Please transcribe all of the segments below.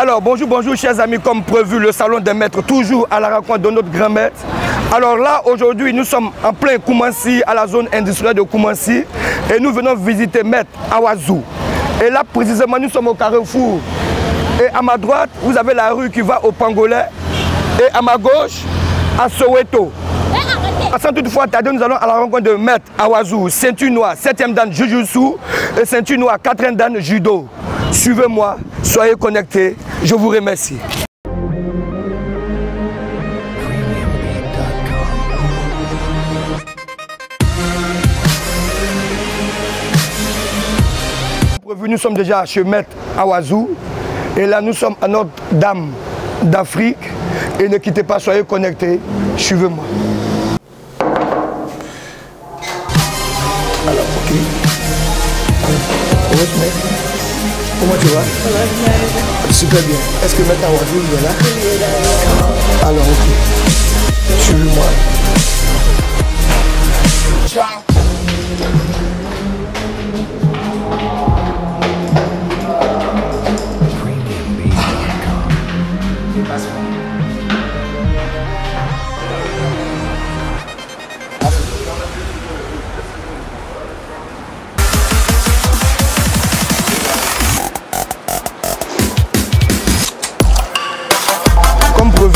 Alors bonjour, bonjour chers amis, comme prévu le salon des maîtres, toujours à la rencontre de notre grand maître. Alors là aujourd'hui nous sommes en plein Koumassi, à la zone industrielle de Koumassi, et nous venons visiter maître Awazou. Et là précisément nous sommes au Carrefour. Et à ma droite vous avez la rue qui va au Pangolais, et à ma gauche à Soweto. Sans toutefois tarder, nous allons à la rencontre de maître Awazou, ceinture noire 7e dan Jujutsu et ceinture noire 4e dan Judo. Suivez-moi, soyez connectés, je vous remercie. Nous sommes déjà chez maître Awazou et là nous sommes à Notre-Dame d'Afrique et ne quittez pas, soyez connectés, suivez-moi. Alors, ok. Comment tu vas? Super bien. Est-ce que maître Awazou est là? Alors, ok. Suivez-moi.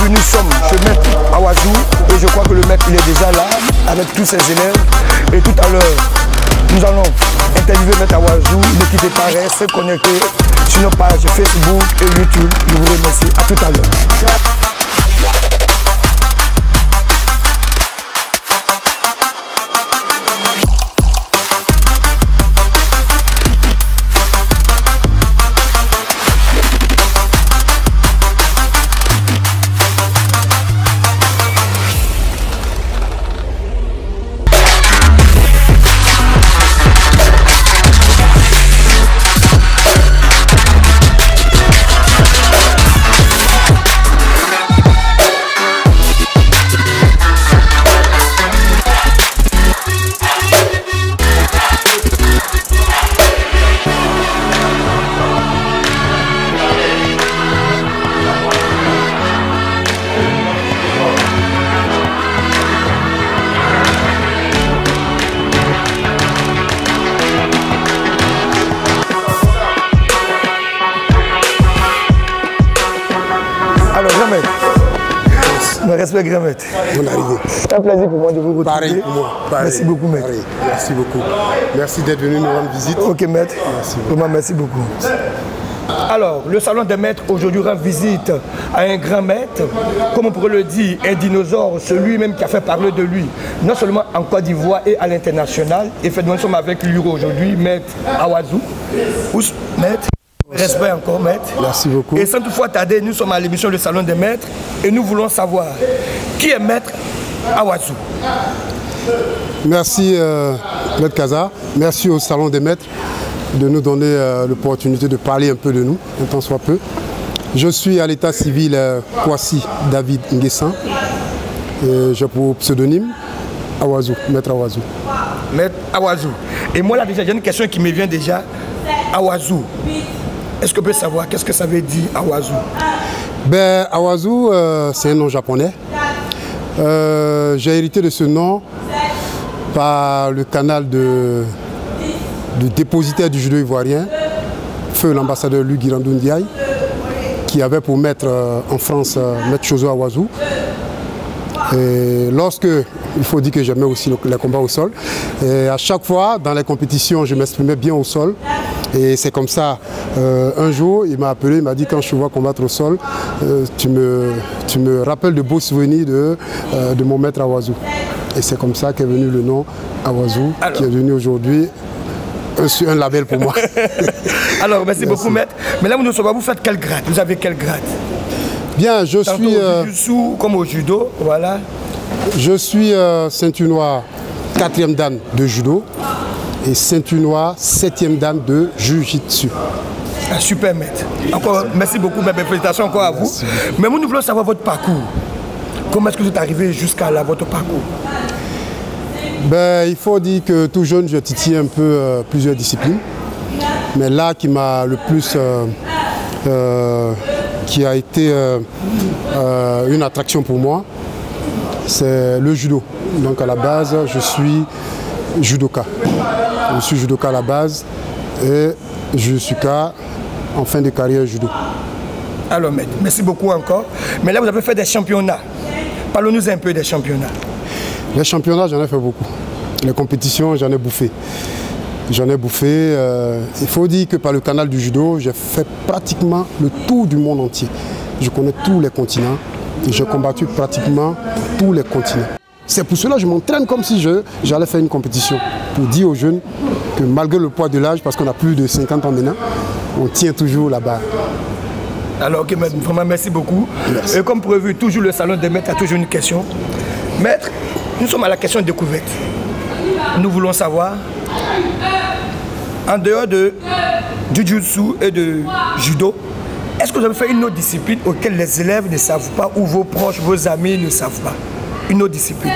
Nous sommes chez maître Awazou et je crois que le maître il est déjà là avec tous ses élèves et tout à l'heure nous allons interviewer maître Awazou. Ne quittez pas, restez connectés sur nos pages Facebook et YouTube. Je vous remercie, à tout à l'heure. Respect grand maître. Bonne arrivée. C'est un plaisir pour moi de vous retrouver. Pareil pour moi. Pareil. Merci beaucoup maître. Pareil. Merci beaucoup. Merci d'être venu nous rendre visite. Ok maître. Merci beaucoup. Merci beaucoup. Alors, le salon des maîtres aujourd'hui rend visite à un grand maître, comme on pourrait le dire, un dinosaure, celui même qui a fait parler de lui, non seulement en Côte d'Ivoire et à l'international. Et fait, nous sommes avec lui aujourd'hui, maître Awazou. Maître. Respect encore, maître. Merci beaucoup. Et sans toutefois tarder, nous sommes à l'émission Le Salon des Maîtres et nous voulons savoir qui est maître Awazou. Merci maître Kaza. Merci au Salon des Maîtres de nous donner l'opportunité de parler un peu de nous, un tant soit peu. Je suis à l'état civil Kwasi David Nguessan. J'ai pour pseudonyme Awazou, maître Awazou. Maître Awazou. Et moi là déjà, j'ai une question qui me vient déjà. Awazou. Est-ce que vous pouvez savoir qu'est-ce que ça veut dire Awazou? Ben, Awazou, c'est un nom japonais. J'ai hérité de ce nom par le canal du dépositaire du judo ivoirien, feu l'ambassadeur Louis Guirandou Ndiaye, qui avait pour maître en France maître Chozo Awazou. Et lorsque, il faut dire que j'aimais aussi les combats au sol, et à chaque fois dans les compétitions je m'exprimais bien au sol. Et c'est comme ça, un jour il m'a appelé, il m'a dit quand je te vois combattre au sol, tu me rappelles de beaux souvenirs de mon maître Awazou. Et c'est comme ça qu'est venu le nom Awazou, qui est devenu aujourd'hui un label pour moi. Alors merci beaucoup maître. Mais là vous faites quel grade? Vous avez quel grade? Bien, je suis... au jiu-jitsu comme au judo, voilà. Je suis ceinture noire 4e dan de judo. et ceinture noire 7e dan de Jiu-Jitsu. Ah, super maître. Encore, merci beaucoup, mes félicitations encore à vous. Mais nous voulons savoir votre parcours. Comment est-ce que vous êtes arrivé jusqu'à votre parcours? Ben, il faut dire que tout jeune, je titillais un peu plusieurs disciplines. Mais là, qui m'a le plus, qui a été une attraction pour moi, c'est le judo. Donc à la base, je suis judoka. Je suis judoka à la base et judoka en fin de carrière judo. Alors, maître, merci beaucoup encore. Mais là, vous avez fait des championnats. Parlons-nous un peu des championnats. Les championnats, j'en ai fait beaucoup. Les compétitions, j'en ai bouffé. J'en ai bouffé. Il faut dire que par le canal du judo, j'ai fait pratiquement le tour du monde entier. Je connais tous les continents et j'ai combattu pratiquement tous les continents. C'est pour cela que je m'entraîne comme si j'allais faire une compétition. Pour dire aux jeunes que malgré le poids de l'âge, parce qu'on a plus de 50 ans maintenant, on tient toujours là-bas. Alors, ok, maître, vraiment merci beaucoup. Merci. Et comme prévu, toujours le salon des maîtres a toujours une question. Maître, nous sommes à la question découverte. Nous voulons savoir, en dehors de Jiu-Jitsu et de Judo, est-ce que vous avez fait une autre discipline auquel les élèves ne savent pas ou vos proches, vos amis ne savent pas? Une autre discipline?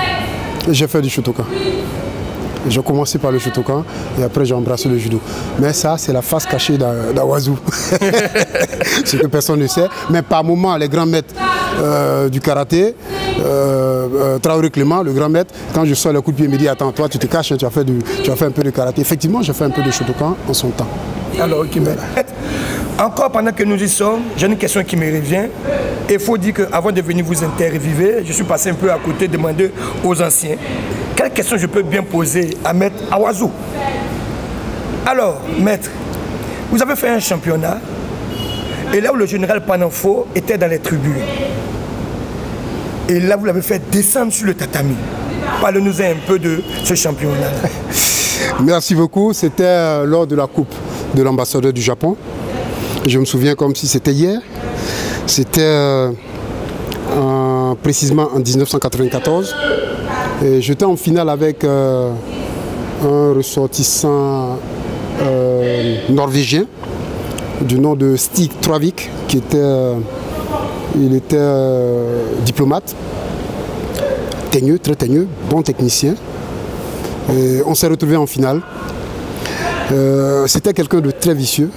J'ai fait du Shotokan. J'ai commencé par le Shotokan et après j'ai embrassé le judo. Mais ça, c'est la face cachée d'Awazu. Ce que personne ne sait. Mais par moment, les grands maîtres du karaté, Traoré Clément, le grand maître, quand je sors le coup de pied, il me dit attends, toi tu te caches, tu as fait un peu de karaté. Effectivement, j'ai fait un peu de Shotokan en son temps. Alors, ok, maître. Encore pendant que nous y sommes, j'ai une question qui me revient. Il faut dire qu'avant de venir vous interviewer, je suis passé un peu à côté, demander aux anciens. Quelle question je peux bien poser à maître Awazu? Alors, maître, vous avez fait un championnat, et là où le général Pananfo était dans les tribunes, et là vous l'avez fait descendre sur le tatami. Parlez-nous un peu de ce championnat. Merci beaucoup. C'était lors de la coupe de l'ambassadeur du Japon. Je me souviens comme si c'était hier. C'était précisément en 1994. J'étais en finale avec un ressortissant norvégien du nom de Stig Travik, qui était, il était diplomate, teigneux, très teigneux, bon technicien. Et on s'est retrouvé en finale. C'était quelqu'un de très vicieux,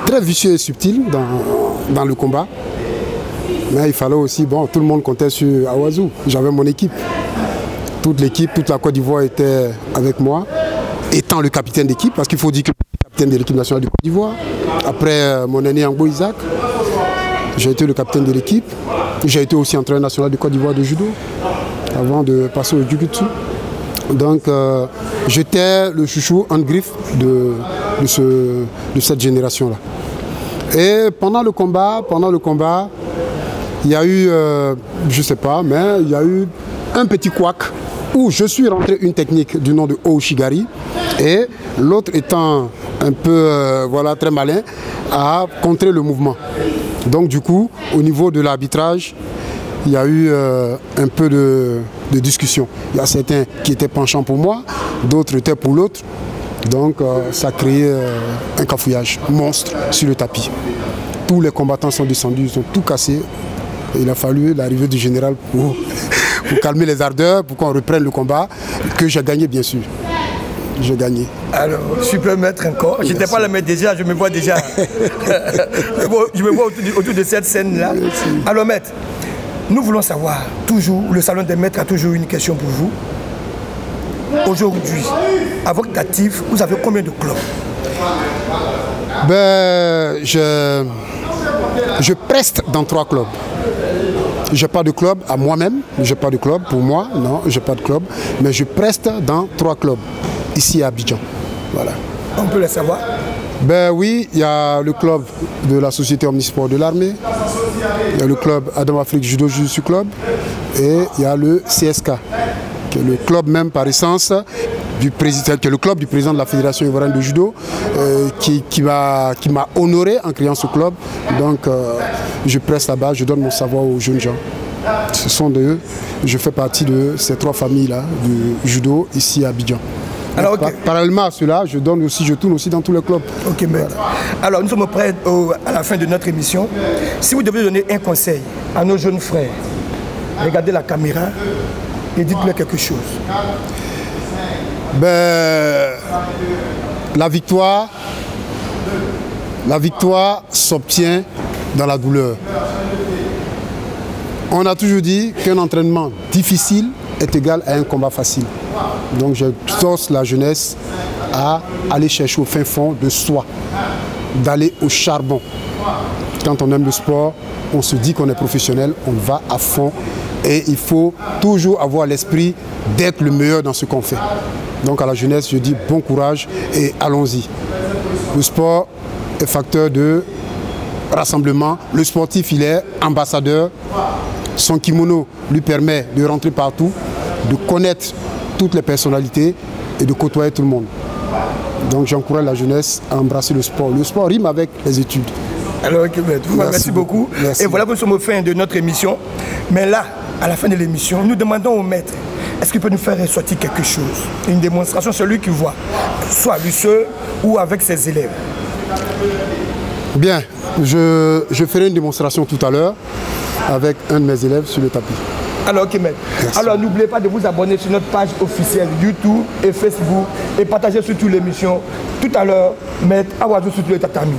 très vicieux et subtil dans le combat. Mais il fallait aussi, bon, tout le monde comptait sur Awazu. J'avais mon équipe. Toute l'équipe, toute la Côte d'Ivoire était avec moi, étant le capitaine d'équipe, parce qu'il faut dire que le capitaine de l'équipe nationale de Côte d'Ivoire. Après mon aîné Angbo Isaac, j'ai été le capitaine de l'équipe. J'ai été aussi entraîneur national de Côte d'Ivoire de judo, avant de passer au Jiu-Jitsu. Donc j'étais le chouchou en griffe de cette génération-là. Et pendant le combat, il y a eu, je ne sais pas, mais il y a eu un petit couac où je suis rentré une technique du nom de Oushigari et l'autre étant un peu voilà, très malin a contré le mouvement. Donc du coup, au niveau de l'arbitrage, il y a eu un peu de discussion. Il y a certains qui étaient penchants pour moi, d'autres étaient pour l'autre. Donc ça a créé un cafouillage monstre sur le tapis. Tous les combattants sont descendus, ils ont tout cassé. Et il a fallu l'arrivée du général pour calmer les ardeurs, pour qu'on reprenne le combat, que j'ai gagné bien sûr. J'ai gagné. Alors, super maître encore. Je n'étais pas le maître déjà, je me vois déjà. Je me vois autour de cette scène-là. Alors maître, nous voulons savoir, toujours, le salon des maîtres a toujours une question pour vous. Aujourd'hui, à votre actif, vous avez combien de clubs? Ben, je preste dans 3 clubs. Je n'ai pas de club à moi-même, je n'ai pas de club pour moi, non, je n'ai pas de club, mais je preste dans 3 clubs, ici à Abidjan. Voilà. On peut les savoir? Ben oui, il y a le club de la société Omnisport de l'armée, il y a le club Adam Afrique Judo Jiu-Jitsu Club et il y a le CSK, qui est le club même par essence du président, qui est le club du président de la Fédération ivoirienne de judo, qui m'a honoré en créant ce club. Donc je presse là-bas, je donne mon savoir aux jeunes gens. Ce sont d'eux, je fais partie de ces 3 familles-là du judo ici à Abidjan. Alors, okay. Parallèlement à cela, je tourne aussi dans tous les clubs. Ok, maître. Voilà. Alors, nous sommes prêts à la fin de notre émission. Si vous devez donner un conseil à nos jeunes frères, regardez la caméra et dites-leur quelque chose. Ben, la victoire s'obtient dans la douleur. On a toujours dit qu'un entraînement difficile est égal à un combat facile. Donc j'exhorte la jeunesse à aller chercher au fin fond de soi, d'aller au charbon. Quand on aime le sport, on se dit qu'on est professionnel, on va à fond et il faut toujours avoir l'esprit d'être le meilleur dans ce qu'on fait. Donc à la jeunesse, je dis bon courage et allons-y. Le sport est facteur de rassemblement. Le sportif, il est ambassadeur. Son kimono lui permet de rentrer partout, de connaître toutes les personnalités et de côtoyer tout le monde. Donc j'encourage la jeunesse à embrasser le sport. Le sport rime avec les études. Alors, okay, merci beaucoup. Merci. Et voilà que nous sommes au fin de notre émission. Mais là, à la fin de l'émission, nous demandons au maître, est-ce qu'il peut nous faire ressortir quelque chose? Une démonstration, celui qui voit, soit lui seul ou avec ses élèves. Bien, je ferai une démonstration tout à l'heure avec un de mes élèves sur le tapis. Alors, ok, maître. Alors, n'oubliez pas de vous abonner sur notre page officielle YouTube et Facebook et partager surtout l'émission. Tout à l'heure, maître Awadou sur le tatami.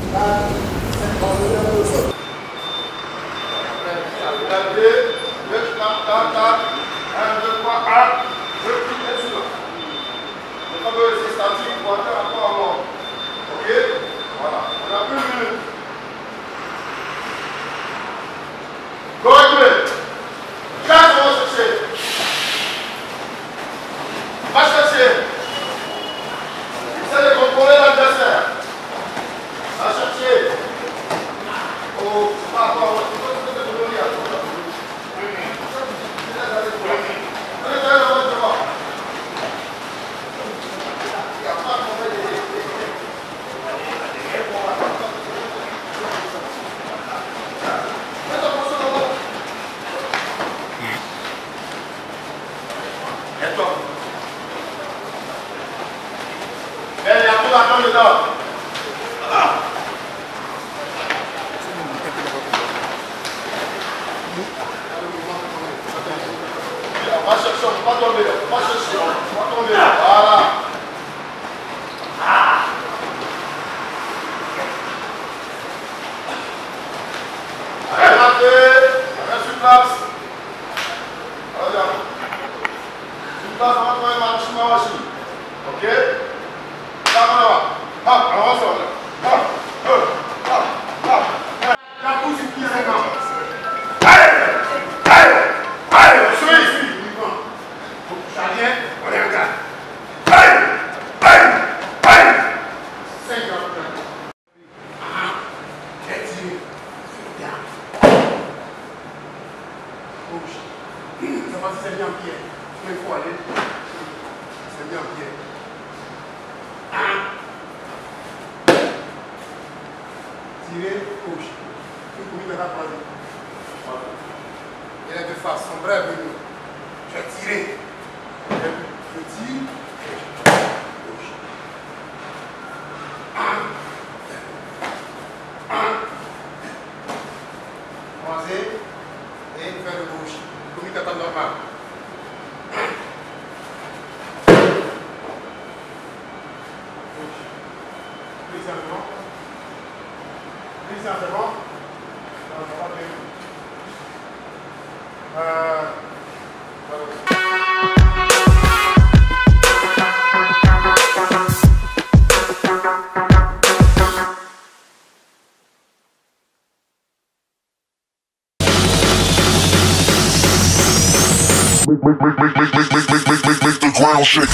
Make the ground shake.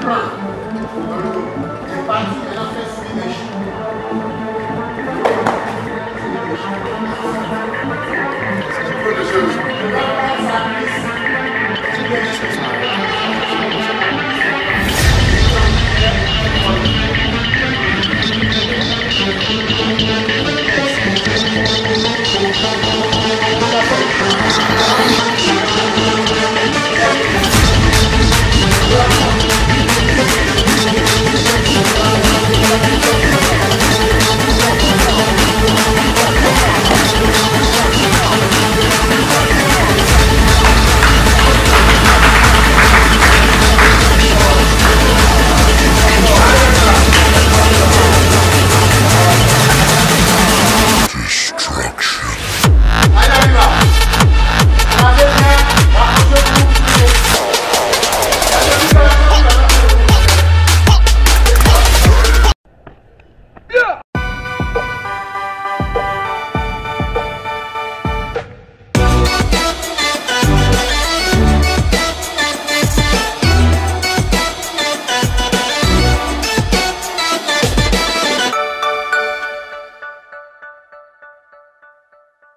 Thank you.